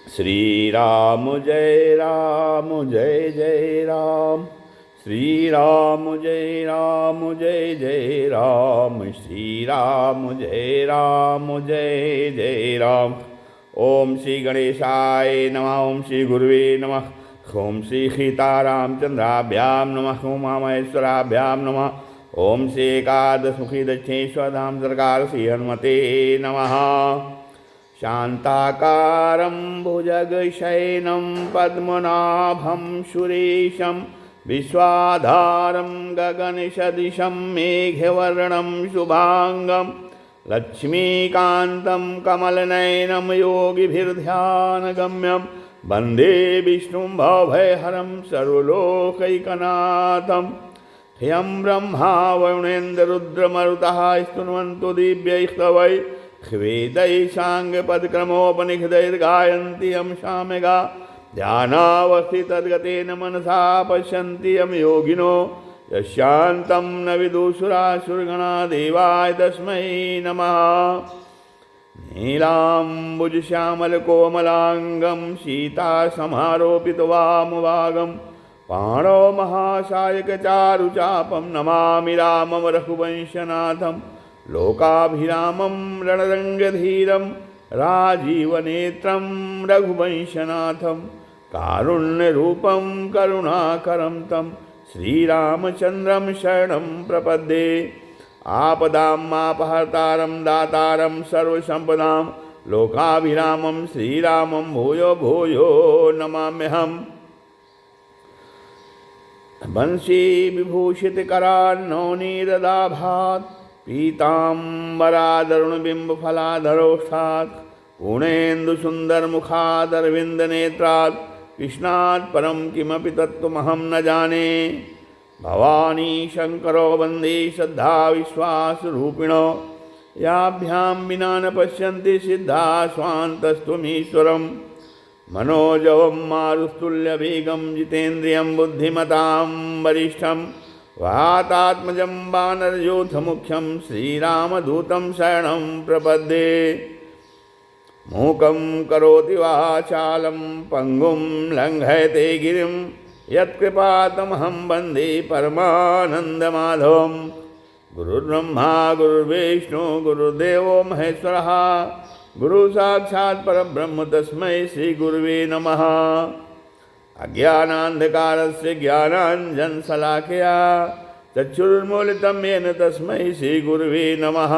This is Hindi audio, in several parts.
श्री राम जय जय राम। श्री राम जय जय राम। श्री राम जय जय राम। ओम श्री गणेशाय नमः। ओम श्री गुरुवे नमः। ओम श्री सीतारामचंद्राभ्याम नमः। ओम मामेश्वराभ्याम नमः। ओम श्री एकादशमुखी दक्षिणेश्वरधाम सरकार श्री हनुमते नमः। शान्ताकारं भुजगशयनं पद्मनाभं सुरेशं विश्वाधारं गगनसदृशं मेघवर्णं शुभांगं लक्ष्मीकान्तं कमलनयनं योगिभिर्ध्यानगम्यं वन्दे विष्णुं भवभयहरं सर्वलोकैकनाथं। ह्यं ब्रह्मा वरुणेन्द्ररुद्रमरुतः स्तुन्वन्तो दिव्यैस्तवैः वेदैशाङ्गपदक्रमोपनिषदैर्गायन्ति यं साम्यगा ध्यानावस्थितद्गतेन मनसा पश्यन्ति यं योगिनो यशान्तं न विदुषुरासुरगणा देवाय तस्मै नमः। नीलाम्बुजश्यामलकोमलाङ्गं सीतासमारोपितवामभागं पाणौ महासायकचारुचापं नमामि रामं रघुवंशनाथं। लोकाभिरामं रणरङ्गधीरं राजीवनेत्रं रघुवंशनाथं। कारुण्यरूपं करुणाकरं तं श्रीरामचन्द्रं शरणं प्रपद्ये। आपदामापहर्तारं दातारं सर्वसम्पदां लोकाभिरामं श्रीरामं भूयो भूयो नमाम्यहम्। वंशी विभूषितकरान्नवनीरदाभात् पीताम्बरादरुणबिम्बफलाधरोष्ठात् पूर्णेन्दुसुन्दरमुखादरविन्दनेत्रात् कृष्णात् परं किमपि तत्त्वमहं न जाने। भवानी शङ्करो वन्दे श्रद्धाविश्वासरूपिणो याभ्यां विना न पश्यन्ति सिद्धा स्वान्तस्त्वमीश्वरं। मनोजवं मारुस्तुल्यवेगं जितेन्द्रियं बुद्धिमतां वरिष्ठं वातात्मजं वानरयूथमुख्यं श्रीरामदूतं शरणं प्रपद्ये। मूकं करोति वाचालं पङ्गुं लङ्घयते गिरिं यत्कृपातमहं वन्दे परमानन्दमाधवं। गुरुर्ब्रह्मा गुरुर्विष्णु गुरुर्देवो महेश्वरः गुरुसाक्षात् परब्रह्म तस्मै श्रीगुरुवे नमः। अज्ञानान्धकारस्य ज्ञानाञ्जनशलाकया चक्षुरुन्मीलितं येन तस्मै श्रीगुरुवे नमः।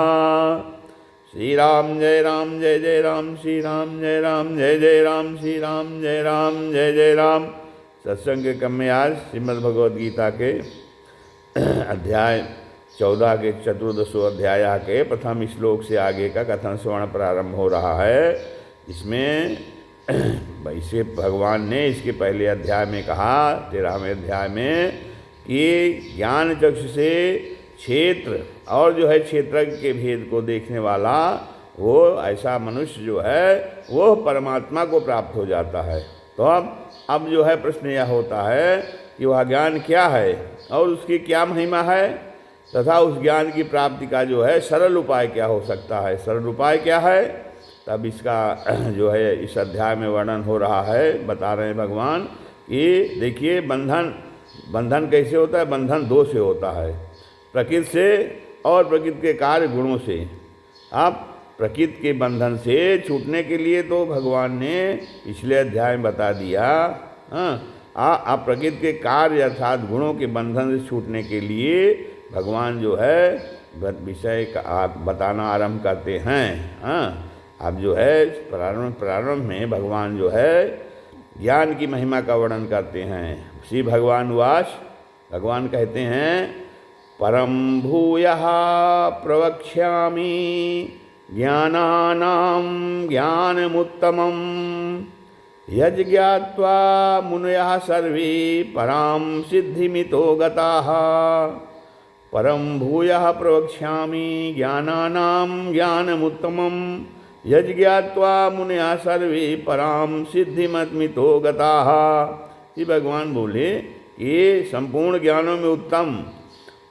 श्रीराम जय राम। श्रीराम जय जय राम। श्रीराम जय जय राम। सत्संग के क्रम में आज श्रीमद्भगवद्गीता के अध्याय 14 के चतुर्दशो अध्याय के प्रथम श्लोक से आगे का कथन श्रवण प्रारंभ हो रहा है। इसमें वैसे भगवान ने इसके पहले अध्याय में कहा 13वें अध्याय में कि ज्ञान चक्षु से क्षेत्र और जो है क्षेत्र के भेद को देखने वाला वो ऐसा मनुष्य जो है वो परमात्मा को प्राप्त हो जाता है। तो अब जो है प्रश्न यह होता है कि वह ज्ञान क्या है और उसकी क्या महिमा है तथा उस ज्ञान की प्राप्ति का जो है सरल उपाय क्या हो सकता है। सरल उपाय क्या है तब इसका जो है इस अध्याय में वर्णन हो रहा है। बता रहे हैं भगवान कि देखिए बंधन कैसे होता है। बंधन दो से होता है, प्रकृति से और प्रकृति के कार्य गुणों से। आप प्रकृति के बंधन से छूटने के लिए तो भगवान ने पिछले अध्याय में बता दिया। आप प्रकृति के कार्य अर्थात गुणों के बंधन से छूटने के लिए भगवान जो है विषय का आप बताना आरंभ करते हैं। अब जो है प्रारंभ में भगवान जो है ज्ञान की महिमा का वर्णन करते हैं। श्री भगवान वाच भगवान कहते हैं परम भूयः प्रवक्ष्यामि ज्ञानानां ज्ञानमुत्तमं यज्ञात्वा मुनयः सर्वे परां सिद्धिमितो गताः। परम भूयः प्रवक्ष्यामि ज्ञानानां ज्ञानमुत्तमं यज्ञात्वा मुनयः सर्वे परां सिद्धिमितो गताः। ये भगवान बोले ये संपूर्ण ज्ञानों में उत्तम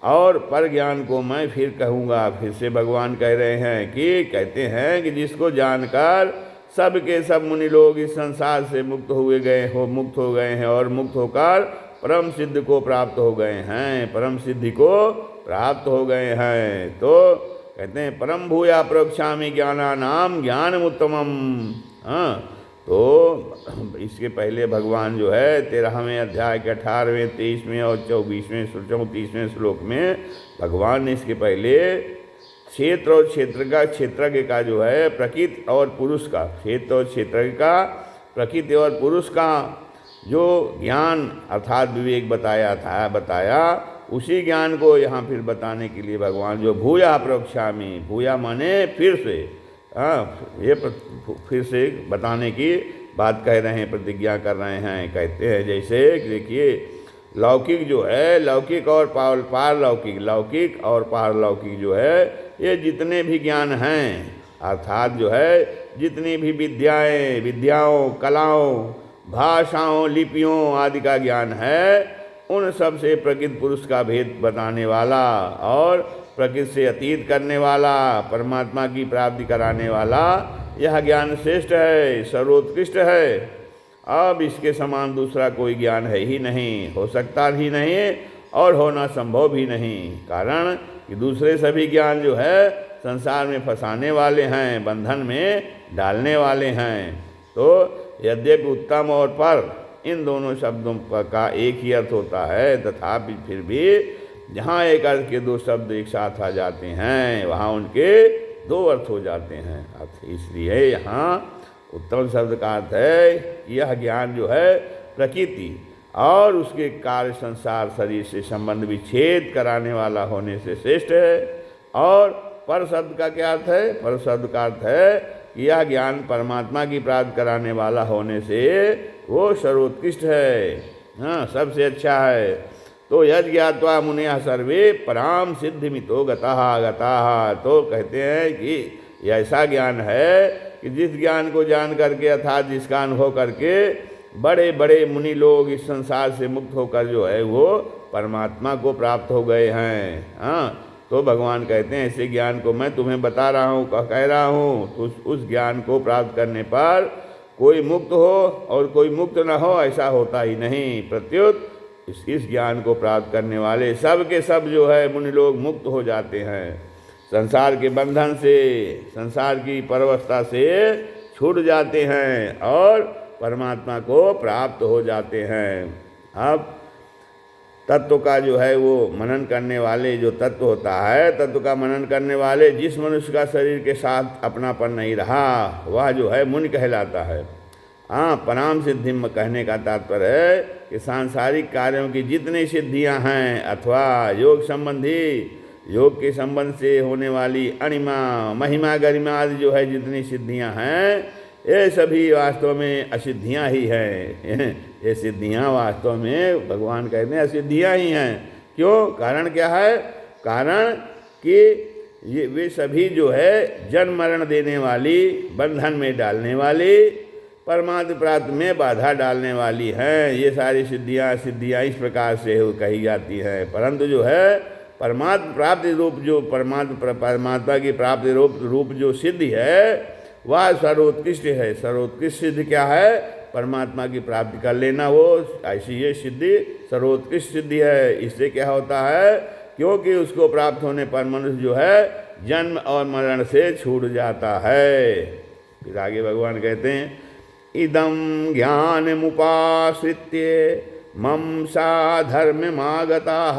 और पर ज्ञान को मैं फिर कहूँगा। फिर से भगवान कह रहे हैं कि कहते हैं कि जिसको जानकर सब के सब मुनि लोग इस संसार से मुक्त मुक्त हो गए हैं और मुक्त होकर परम सिद्ध को प्राप्त हो गए हैं, परम सिद्धि को प्राप्त हो गए हैं। तो कहते हैं परम भूया प्रोक्षामि ज्ञानानाम ज्ञानमुत्तमम्। हाँ, तो इसके पहले भगवान जो है 13वें अध्याय के 18वें 23वें और 34वें श्लोक में भगवान ने इसके पहले क्षेत्र और क्षेत्रज्ञ का जो है प्रकृति और पुरुष का, क्षेत्र और क्षेत्रज्ञ का, प्रकृति और पुरुष का जो ज्ञान अर्थात विवेक बताया उसी ज्ञान को यहाँ फिर बताने के लिए भगवान जो भूया प्रोक्षामि, भूया माने फिर से, ये फिर से बताने की बात कह रहे हैं, प्रतिज्ञा कर रहे हैं। कहते हैं जैसे देखिए लौकिक जो है, लौकिक और पारलौकिक, लौकिक और पारलौकिक जो है ये जितने भी ज्ञान हैं अर्थात जो है जितनी भी विद्याओं, कलाओं, भाषाओं, लिपियों आदि का ज्ञान है उन सब से प्रकृति पुरुष का भेद बताने वाला और प्रकृति से अतीत करने वाला, परमात्मा की प्राप्ति कराने वाला यह ज्ञान श्रेष्ठ है, सर्वोत्कृष्ट है। अब इसके समान दूसरा कोई ज्ञान है ही नहीं, हो सकता ही नहीं और होना संभव भी नहीं। कारण कि दूसरे सभी ज्ञान जो है संसार में फंसाने वाले हैं, बंधन में डालने वाले हैं। तो यद्यपि उत्तम और पर इन दोनों शब्दों का एक ही अर्थ होता है, तथापि फिर भी जहाँ एक अर्थ के दो शब्द एक साथ आ जाते हैं वहाँ उनके दो अर्थ हो जाते हैं। इसलिए यहाँ उत्तम शब्द का अर्थ है यह ज्ञान जो है प्रकृति और उसके कार्य संसार शरीर से संबंध विच्छेद कराने वाला होने से श्रेष्ठ है। और पर शब्द का क्या अर्थ है? पर शब्द का अर्थ है कि यह ज्ञान परमात्मा की प्राप्त कराने वाला होने से वो सर्वोत्कृष्ट है, हाँ, सबसे अच्छा है। तो यद ज्ञात्वा मुनिः सर्वे पराम सिद्धिमितो गताः। तो कहते हैं कि ऐसा ज्ञान है कि जिस ज्ञान को जान करके अर्थात जिसका अनुभव करके बड़े बड़े मुनि लोग इस संसार से मुक्त होकर जो है वो परमात्मा को प्राप्त हो गए हैं। हाँ, तो भगवान कहते हैं ऐसे ज्ञान को मैं तुम्हें बता रहा हूँ, कह रहा हूँ। तो उस ज्ञान को प्राप्त करने पर कोई मुक्त हो और कोई मुक्त न हो ऐसा होता ही नहीं। प्रत्युत इस ज्ञान को प्राप्त करने वाले सब के सब जो है मुनि लोग मुक्त हो जाते हैं, संसार के बंधन से, संसार की परवस्था से छूट जाते हैं और परमात्मा को प्राप्त हो जाते हैं। अब तत्व का जो है वो मनन करने वाले, जो तत्व होता है तत्व का मनन करने वाले, जिस मनुष्य का शरीर के साथ अपनापन नहीं रहा वह जो है मुनि कहलाता है। हाँ, पराम सिद्धि में कहने का तात्पर्य है कि सांसारिक कार्यों की जितनी सिद्धियां हैं अथवा योग संबंधी, योग के संबंध से होने वाली अणिमा, महिमा, गरिमा आदि जो है जितनी सिद्धियां हैं ये सभी वास्तव में असिद्धियां ही हैं। ये सिद्धियां वास्तव में भगवान कहते हैं असिद्धियां ही हैं। क्यों? कारण क्या है? कारण कि ये वे सभी जो है जन्म मरण देने वाली, बंधन में डालने वाली, परमात्म प्राप्ति में बाधा डालने वाली हैं। ये सारी सिद्धियां इस प्रकार से कही जाती हैं। परंतु जो है परमात्म प्राप्ति रूप जो परमात्मा की प्राप्ति रूप जो सिद्धि है वह सर्वोत्कृष्ट है। सर्वोत्कृष्ट सिद्धि क्या है? परमात्मा की प्राप्ति कर लेना, वो ऐसी ये सिद्धि सर्वोत्कृष्ट सिद्धि है। इससे क्या होता है? क्योंकि उसको प्राप्त होने पर मनुष्य जो है जन्म और मरण से छूट जाता है। फिर आगे भगवान कहते हैं इदं ज्ञानमुपाश्रित्य मम साधर्म्यमागताः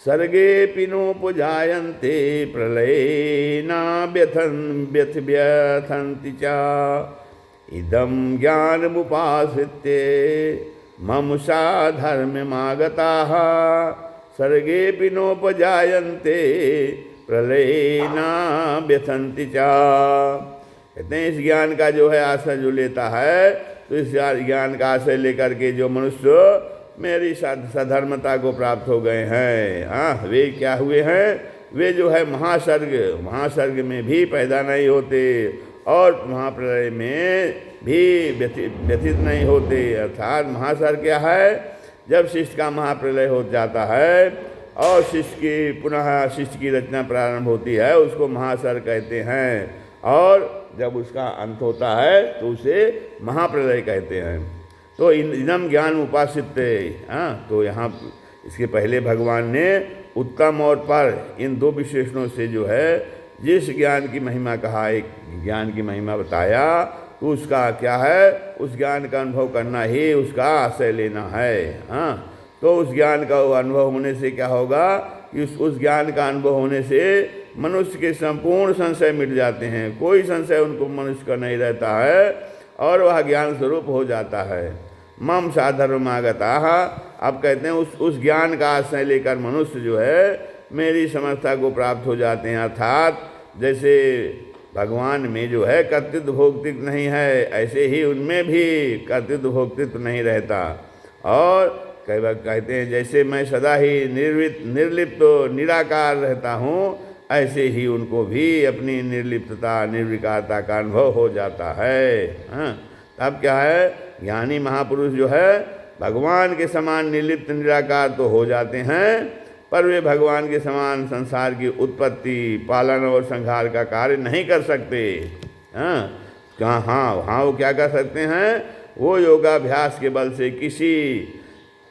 सर्गेऽपि नोपजायन्ते प्रलयेन व्यथन्ति च। इदं ज्ञानमुपाश्रित्य मम साधर्म्यमागताः सर्गेऽपि नोपजायन्ते प्रलयेन व्यथन्ति च। कहते हैं इस ज्ञान का जो है आश्रय जो लेता है तो इस ज्ञान का आश्रय लेकर के जो मनुष्य मेरी सधर्मता को प्राप्त हो गए हैं, हाँ, वे क्या हुए हैं? वे जो है महासर्ग में भी पैदा नहीं होते और महाप्रलय में भी व्यथित नहीं होते। अर्थात महासर्ग क्या है? जब शिष्ट का महाप्रलय हो जाता है और शिष्ट की रचना प्रारंभ होती है उसको महासर्ग कहते हैं। और जब उसका अंत होता है तो उसे महाप्रलय कहते हैं। तो इदम ज्ञान उपासित, हाँ, तो यहाँ इसके पहले भगवान ने उत्तम और पर इन दो विशेषणों से जो है जिस ज्ञान की महिमा कहा, एक ज्ञान की महिमा बताया, तो उसका क्या है, उस ज्ञान का अनुभव करना ही उसका आश्रय लेना है। हाँ, तो उस ज्ञान का अनुभव होने से क्या होगा कि उस ज्ञान का अनुभव होने से मनुष्य के संपूर्ण संशय मिट जाते हैं, कोई संशय उनको मनुष्य का नहीं रहता है और वह ज्ञान स्वरूप हो जाता है। मम साधर्मागता, अब कहते हैं उस ज्ञान का आश्रय लेकर मनुष्य जो है मेरी समर्था को प्राप्त हो जाते हैं। अर्थात जैसे भगवान में जो है कर्तृत्व भोक्तृत्व नहीं है, ऐसे ही उनमें भी कर्तृत्व भोक्तृत्व नहीं रहता। और कई बार कहते हैं जैसे मैं सदा ही निर्लिप्त निराकार रहता हूँ, ऐसे ही उनको भी अपनी निर्लिप्तता निर्विकारता का अनुभव हो जाता है। हाँ, तब क्या है, ज्ञानी महापुरुष जो है भगवान के समान निर्लिप्त निराकार तो हो जाते हैं, पर वे भगवान के समान संसार की उत्पत्ति पालन और संहार का कार्य नहीं कर सकते। हाँ, हाँ, वो क्या कर सकते हैं, वो योगाभ्यास के बल से किसी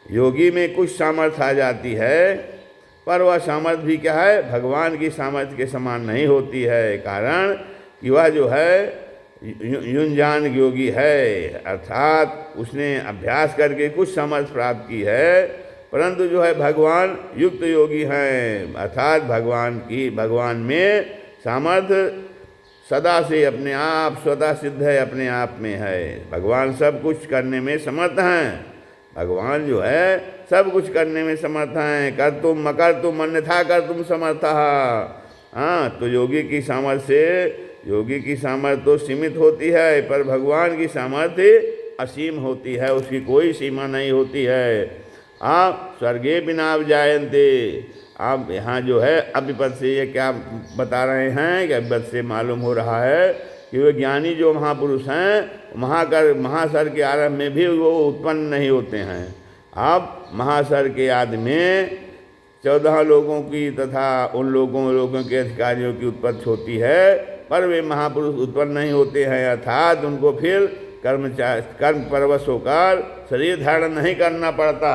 योगी में कुछ सामर्थ्य आ जाती है, पर वह सामर्थ्य भी क्या है, भगवान की सामर्थ्य के समान नहीं होती है। कारण कि वह जो है युंजान योगी है, अर्थात उसने अभ्यास करके कुछ सामर्थ्य प्राप्त की है, परंतु जो है भगवान युक्त योगी हैं, अर्थात भगवान में सामर्थ्य सदा से अपने आप स्वतः सिद्ध है, अपने आप में है। भगवान सब कुछ करने में समर्थ हैं, भगवान जो है सब कुछ करने में समर्थ हैं। कर तुम मकर तुम अन्यथा कर तुम समर्थ। हाँ, तो योगी की सामर्थ्य तो सीमित होती है, पर भगवान की सामर्थ्य असीम होती है, उसकी कोई सीमा नहीं होती है। आप स्वर्गे बिना जायन्ते, आप यहाँ जो है अभिपद से ये क्या बता रहे हैं कि अभिपद से मालूम हो रहा है कि वे ज्ञानी जो महापुरुष हैं महासर के आरंभ में भी वो उत्पन्न नहीं होते हैं। अब महासर के आदि में 14 लोगों की तथा उन लोगों के अधिकारियों की उत्पत्ति होती है, पर वे महापुरुष उत्पन्न नहीं होते हैं, अर्थात उनको फिर कर्म परवश होकर शरीर धारण नहीं करना पड़ता,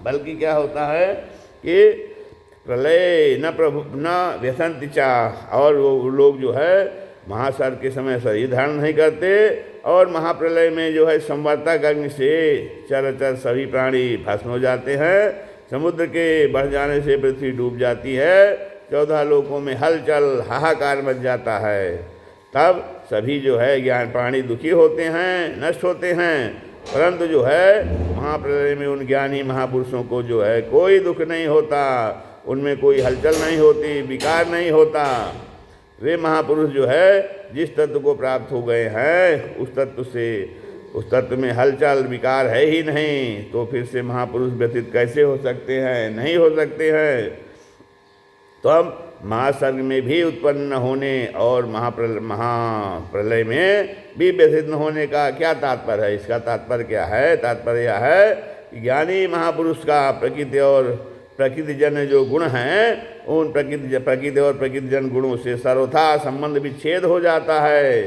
बल्कि क्या होता है कि प्रलय न प्रभु न व्यसंति चा, और वो लोग जो है महासर के समय शरीर धारण नहीं करते, और महाप्रलय में जो है संवर्तक अग्नि से चराचर सभी प्राणी भस्म हो जाते हैं। समुद्र के बढ़ जाने से पृथ्वी डूब जाती है, 14 लोकों में हलचल हाहाकार मच जाता है। तब सभी जो है ज्ञान प्राणी दुखी होते हैं, नष्ट होते हैं, परंतु जो है महाप्रलय में उन ज्ञानी महापुरुषों को जो है कोई दुख नहीं होता, उनमें कोई हलचल नहीं होती, विकार नहीं होता। वे महापुरुष जो है जिस तत्व को प्राप्त हो गए हैं उस तत्व में हलचल विकार है ही नहीं, तो फिर से महापुरुष व्यतीत कैसे हो सकते हैं, नहीं हो सकते हैं। तो अब महासर्ग में भी उत्पन्न होने और महाप्रलय में भी व्यथित न होने का क्या तात्पर्य है, इसका तात्पर्य क्या है, तात्पर्य यह है कि ज्ञानी महापुरुष का प्रकृति और प्रकृतिजन्य जो गुण हैं, उन प्रकृति और प्रकृतिजन्य गुणों से सर्वथा संबंध विच्छेद हो जाता है।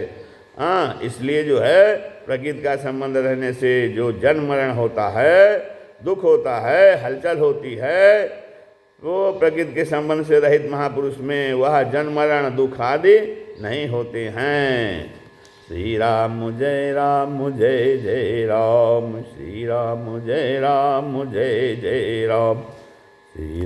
हाँ, इसलिए जो है प्रकृति का संबंध रहने से जो जन्म मरण होता है, दुख होता है, हलचल होती है, वो प्रकृति के संबंध से रहित महापुरुष में वह जन्म मरण दुख आदि नहीं होते हैं। श्री राम जय राम जय जय राम, श्री राम जय राम जय जय राम, श्री